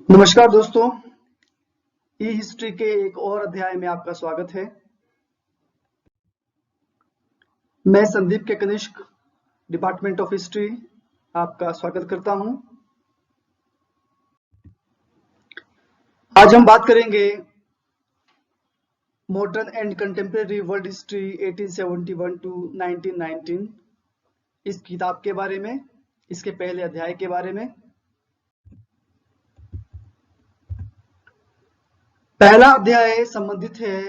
नमस्कार दोस्तों, ई हिस्ट्री के एक और अध्याय में आपका स्वागत है। मैं संदीप के कनिष्क, डिपार्टमेंट ऑफ हिस्ट्री, आपका स्वागत करता हूं। आज हम बात करेंगे modern and contemporary world history 1871 to 1919 इस किताब के बारे में, इसके पहले अध्याय के बारे में। पहला अध्याय संबंधित है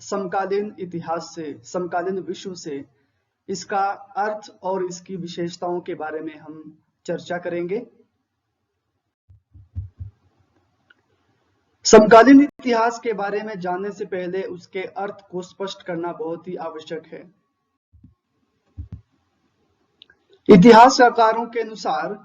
समकालीन इतिहास से, समकालीन विश्व से। इसका अर्थ और इसकी विशेषताओं के बारे में हम चर्चा करेंगे। समकालीन इतिहास के बारे में जानने से पहले उसके अर्थ को स्पष्ट करना बहुत ही आवश्यक है। इतिहासकारों के अनुसार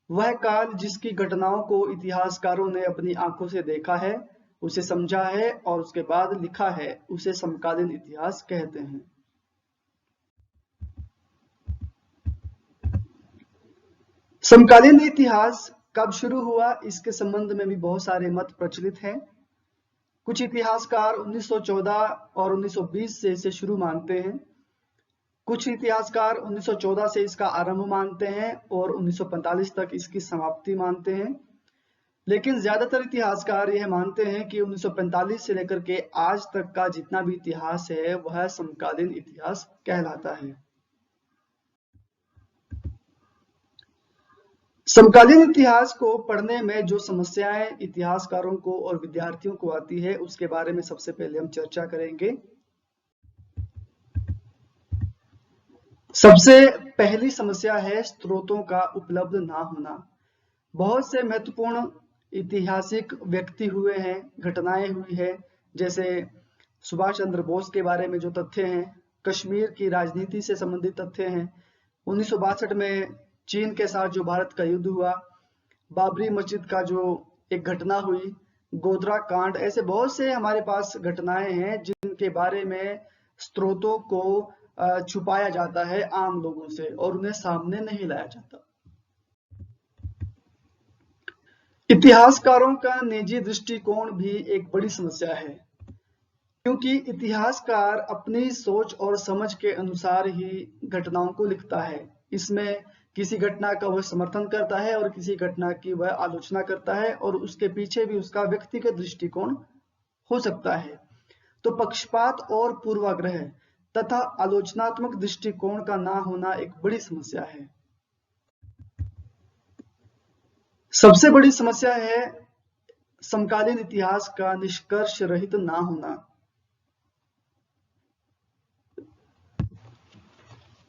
वह काल जिसकी घटनाओं को इतिहासकारों ने अपनी आंखों से देखा है, उसे समझा है और उसके बाद लिखा है, उसे समकालीन इतिहास कहते हैं। समकालीन इतिहास कब शुरू हुआ, इसके संबंध में भी बहुत सारे मत प्रचलित हैं। कुछ इतिहासकार 1914 और 1920 से इसे शुरू मानते हैं। कुछ इतिहासकार 1914 से इसका आरंभ मानते हैं और 1945 तक इसकी समाप्ति मानते हैं। लेकिन ज्यादातर इतिहासकार यह मानते हैं कि 1945 से लेकर के आज तक का जितना भी इतिहास है वह समकालीन इतिहास कहलाता है। समकालीन इतिहास को पढ़ने में जो समस्याएं इतिहासकारों को और विद्यार्थियों को आती है, उसके बारे में सबसे पहले हम चर्चा करेंगे। सबसे पहली समस्या है स्रोतों का उपलब्ध ना होना। बहुत से महत्वपूर्ण ऐतिहासिक व्यक्ति हुए हैं, घटनाएं हुई है, जैसे सुभाष चंद्र बोस के बारे में जो तथ्य हैं, कश्मीर की राजनीति से संबंधित तथ्य हैं, 1962 में चीन के साथ जो भारत का युद्ध हुआ, बाबरी मस्जिद का जो एक घटना हुई, गोधरा कांड, ऐसे बहुत से हमारे पास घटनाएं हैं जिनके बारे में स्रोतों को छुपाया जाता है आम लोगों से और उन्हें सामने नहीं लाया जाता। इतिहासकारों का निजी दृष्टिकोण भी एक बड़ी समस्या है, क्योंकि इतिहासकार अपनी सोच और समझ के अनुसार ही घटनाओं को लिखता है। इसमें किसी घटना का वह समर्थन करता है और किसी घटना की वह आलोचना करता है और उसके पीछे भी उसका व्यक्तिगत दृष्टिकोण हो सकता है। तो पक्षपात और पूर्वाग्रह तथा आलोचनात्मक दृष्टिकोण का ना होना एक बड़ी समस्या है। सबसे बड़ी समस्या है समकालीन इतिहास का निष्कर्ष रहित ना होना।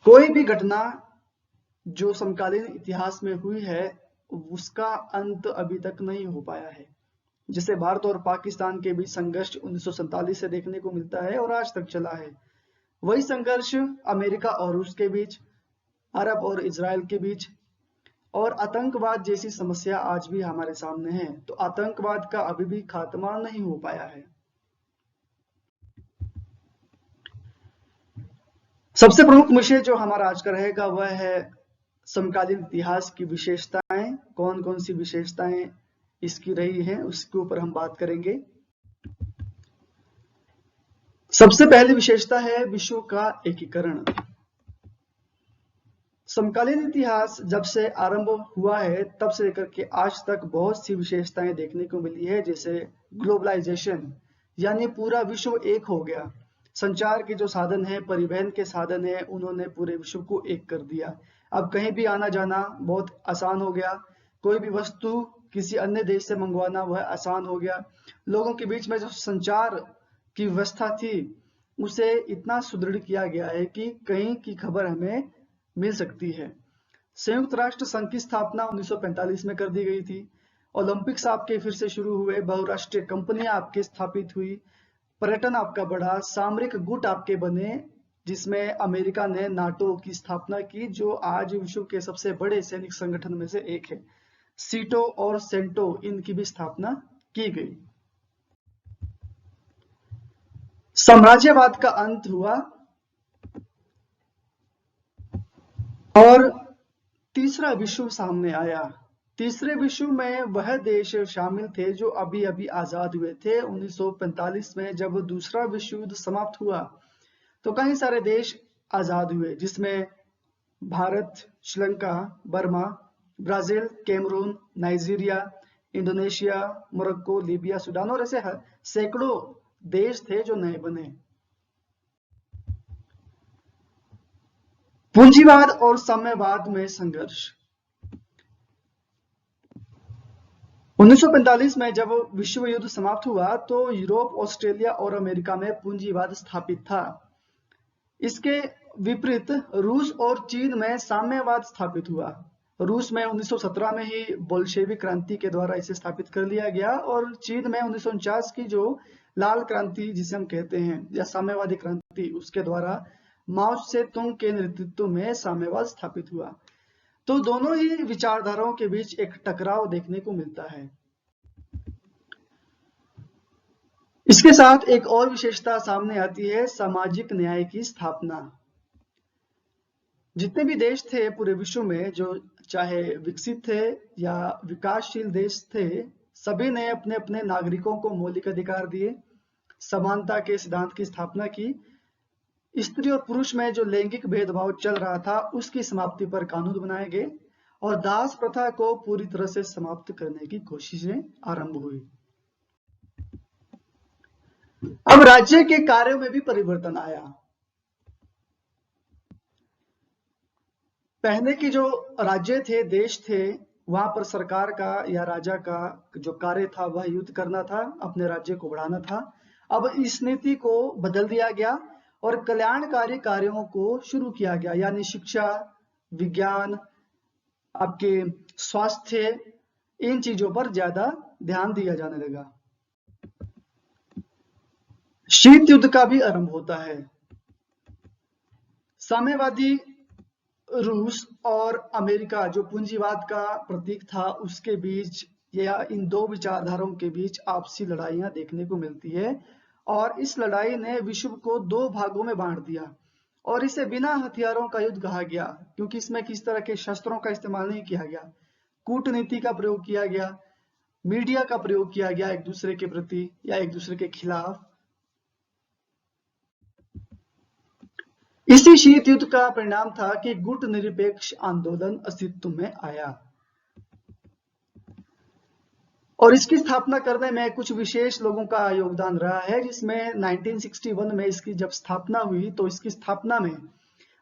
कोई भी घटना जो समकालीन इतिहास में हुई है उसका अंत अभी तक नहीं हो पाया है। जैसे भारत और पाकिस्तान के बीच संघर्ष 1947 से देखने को मिलता है और आज तक चला है। वही संघर्ष अमेरिका और रूस के बीच, अरब और इजराइल के बीच, और आतंकवाद जैसी समस्या आज भी हमारे सामने है। तो आतंकवाद का अभी भी खात्मा नहीं हो पाया है। सबसे प्रमुख विषय जो हमारा आज का रहेगा वह है समकालीन इतिहास की विशेषताएं। कौन कौन सी विशेषताएं इसकी रही हैं उसके ऊपर हम बात करेंगे। सबसे पहली विशेषता है विश्व का एकीकरण। समकालीन इतिहास जब से आरंभ हुआ है तब से लेकर के आज तक बहुत सी विशेषताएं देखने को मिली है, जैसे ग्लोबलाइजेशन, यानी पूरा विश्व एक हो गया। संचार के जो साधन है, परिवहन के साधन है, उन्होंने पूरे विश्व को एक कर दिया। अब कहीं भी आना जाना बहुत आसान हो गया। कोई भी वस्तु किसी अन्य देश से मंगवाना वह आसान हो गया। लोगों के बीच में जो संचार की व्यवस्था थी उसे इतना सुदृढ़ किया गया है कि कहीं की खबर हमें मिल सकती है। संयुक्त राष्ट्र संघ की स्थापना 1945 में कर दी गई थी। ओलंपिक्स आपके फिर से शुरू हुए, बहुराष्ट्रीय कंपनियां आपकी स्थापित हुई, पर्यटन आपका बढ़ा, सामरिक गुट आपके बने, जिसमें अमेरिका ने नाटो की स्थापना की जो आज विश्व के सबसे बड़े सैनिक संगठन में से एक है। सीटो और सेंटो, इनकी भी स्थापना की गई। साम्राज्यवाद का अंत हुआ और तीसरा विश्व सामने आया। तीसरे विश्व में वह देश शामिल थे जो अभी अभी आजाद हुए थे। 1945 में जब दूसरा विश्व युद्ध समाप्त हुआ तो कई सारे देश आजाद हुए, जिसमें Bharat, Sri Lanka, Burma, Brazil, Cameroon, Nigeria, Indonesia, Morocco, Libya, Sudan और ऐसे सैकड़ों देश थे जो नए बने। पूंजीवाद और साम्यवाद में संघर्ष। 1945 में जब विश्व युद्ध समाप्त हुआ तो यूरोप, ऑस्ट्रेलिया और अमेरिका में पूंजीवाद स्थापित था। इसके विपरीत रूस और चीन में साम्यवाद स्थापित हुआ। रूस में 1917 में ही बोल्शेविक क्रांति के द्वारा इसे स्थापित कर लिया गया और चीन में 1949 की जो लाल क्रांति जिसे हम कहते हैं या साम्यवादी क्रांति, उसके द्वारा माओ से तुंग के नेतृत्व में साम्यवाद स्थापित हुआ। तो दोनों ही विचारधाराओं के बीच एक टकराव देखने को मिलता है। इसके साथ एक और विशेषता सामने आती है, सामाजिक न्याय की स्थापना। जितने भी देश थे पूरे विश्व में, जो चाहे विकसित थे या विकासशील देश थे, सभी ने अपने अपने नागरिकों को मौलिक अधिकार दिए, समानता के सिद्धांत की स्थापना की, स्त्री और पुरुष में जो लैंगिक भेदभाव चल रहा था उसकी समाप्ति पर कानून बनाए गए और दास प्रथा को पूरी तरह से समाप्त करने की कोशिशें आरंभ हुई। अब राज्य के कार्यों में भी परिवर्तन आया। पहले के जो राज्य थे, देश थे, वहां पर सरकार का या राजा का जो कार्य था वह युद्ध करना था, अपने राज्य को बढ़ाना था। अब इस नीति को बदल दिया गया और कल्याणकारी कार्यों को शुरू किया गया, यानी शिक्षा, विज्ञान, आपके स्वास्थ्य, इन चीजों पर ज्यादा ध्यान दिया जाने लगा। शीत युद्ध का भी आरंभ होता है। साम्यवादी रूस और अमेरिका जो पूंजीवाद का प्रतीक था, उसके बीच या इन दो विचारधाराओं के बीच आपसी लड़ाइयां देखने को मिलती है और इस लड़ाई ने विश्व को दो भागों में बांट दिया और इसे बिना हथियारों का युद्ध कहा गया, क्योंकि इसमें किस तरह के शस्त्रों का इस्तेमाल नहीं किया गया। कूटनीति का प्रयोग किया गया, मीडिया का प्रयोग किया गया एक दूसरे के प्रति या एक दूसरे के खिलाफ। इसी शीत युद्ध का परिणाम था कि गुट निरपेक्ष आंदोलन अस्तित्व में आया और इसकी स्थापना करने में कुछ विशेष लोगों का योगदान रहा है, जिसमें 1961 में इसकी जब स्थापना हुई तो इसकी स्थापना में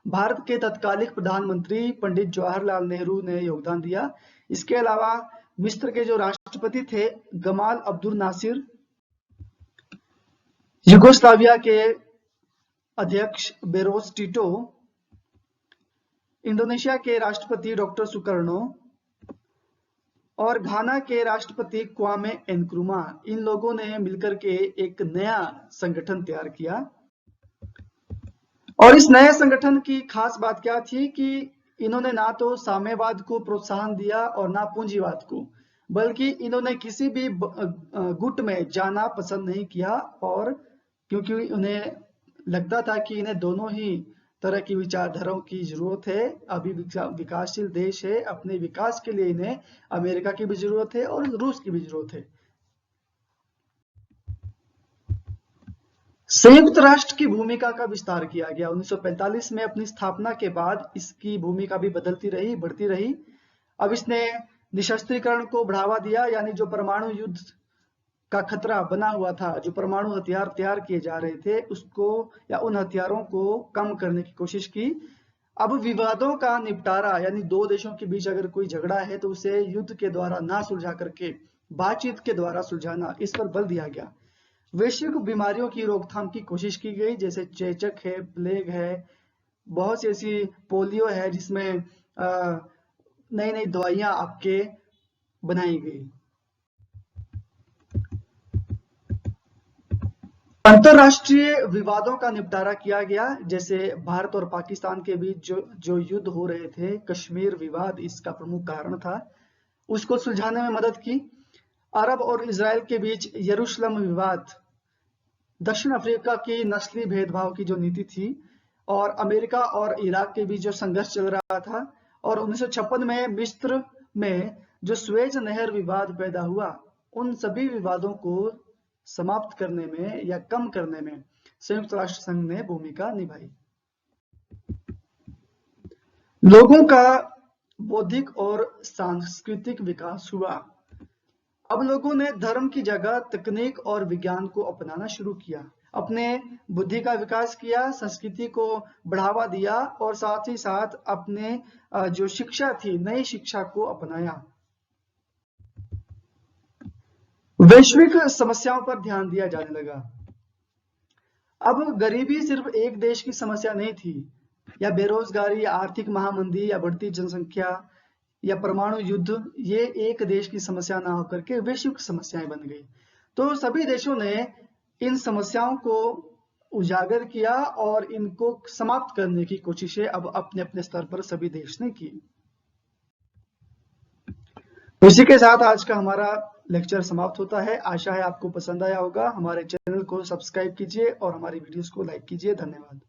भारत के तत्कालीन प्रधानमंत्री पंडित जवाहरलाल नेहरू ने योगदान दिया। इसके अलावा मिस्र के जो राष्ट्रपति थे गमाल अब्दुल नासिर, यूगोस्लाविया के अध्यक्ष बेरोस टिटो, इंडोनेशिया के राष्ट्रपति डॉक्टर सुकर्णो और घाना के राष्ट्रपति क्वामे एनक्रुमा, इन लोगों ने मिलकर के एक नया संगठन तैयार किया। और इस नए संगठन की खास बात क्या थी कि इन्होंने ना तो साम्यवाद को प्रोत्साहन दिया और ना पूंजीवाद को, बल्कि इन्होंने किसी भी गुट में जाना पसंद नहीं किया, और क्योंकि उन्हें लगता था कि इन्हें दोनों ही तरह की विचारधाराओं की जरूरत है। अभी विकासशील देश है, अपने विकास के लिए इन्हें अमेरिका की भी जरूरत है और रूस की भी जरूरत है। संयुक्त राष्ट्र की भूमिका का विस्तार किया गया। 1945 में अपनी स्थापना के बाद इसकी भूमिका भी बदलती रही, बढ़ती रही। अब इसने निशस्त्रीकरण को बढ़ावा दिया, यानी जो परमाणु युद्ध का खतरा बना हुआ था, जो परमाणु हथियार तैयार किए जा रहे थे, उसको या उन हथियारों को कम करने की कोशिश की। अब विवादों का निपटारा, यानी दो देशों के बीच अगर कोई झगड़ा है तो उसे युद्ध के द्वारा ना सुलझा करके बातचीत के द्वारा सुलझाना, इस पर बल दिया गया। वैश्विक बीमारियों की रोकथाम की कोशिश की गई, जैसे चेचक है, प्लेग है, बहुत सी ऐसी पोलियो है जिसमें नई नई दवाइयां आपके बनाई गई। अंतरराष्ट्रीय विवादों का निपटारा किया गया, जैसे भारत और पाकिस्तान के बीच जो युद्ध हो रहे थे, कश्मीर विवाद इसका प्रमुख कारण था, उसको सुलझाने में मदद की। अरब और इजराइल के बीच यरूशलेम विवाद, दक्षिण अफ्रीका की नस्ली भेदभाव की जो नीति थी, और अमेरिका और इराक के बीच जो संघर्ष चल रहा था, और 1956 में मिस्र में जो स्वेज नहर विवाद पैदा हुआ, उन सभी विवादों को समाप्त करने में या कम करने में संयुक्त राष्ट्र संघ ने भूमिका निभाई। लोगों का बौद्धिक और सांस्कृतिक विकास हुआ। अब लोगों ने धर्म की जगह तकनीक और विज्ञान को अपनाना शुरू किया, अपने बुद्धि का विकास किया, संस्कृति को बढ़ावा दिया और साथ ही साथ अपने जो शिक्षा थी, नई शिक्षा को अपनाया। वैश्विक समस्याओं पर ध्यान दिया जाने लगा। अब गरीबी सिर्फ एक देश की समस्या नहीं थी, या बेरोजगारी या आर्थिक महामंदी या बढ़ती जनसंख्या या परमाणु युद्ध, ये एक देश की समस्या ना होकर के वैश्विक समस्याएं बन गई। तो सभी देशों ने इन समस्याओं को उजागर किया और इनको समाप्त करने की कोशिशें अब अपने अपने स्तर पर सभी देश ने की। इसी के साथ आज का हमारा लेक्चर समाप्त होता है। आशा है आपको पसंद आया होगा। हमारे चैनल को सब्सक्राइब कीजिए और हमारी वीडियोस को लाइक कीजिए। धन्यवाद।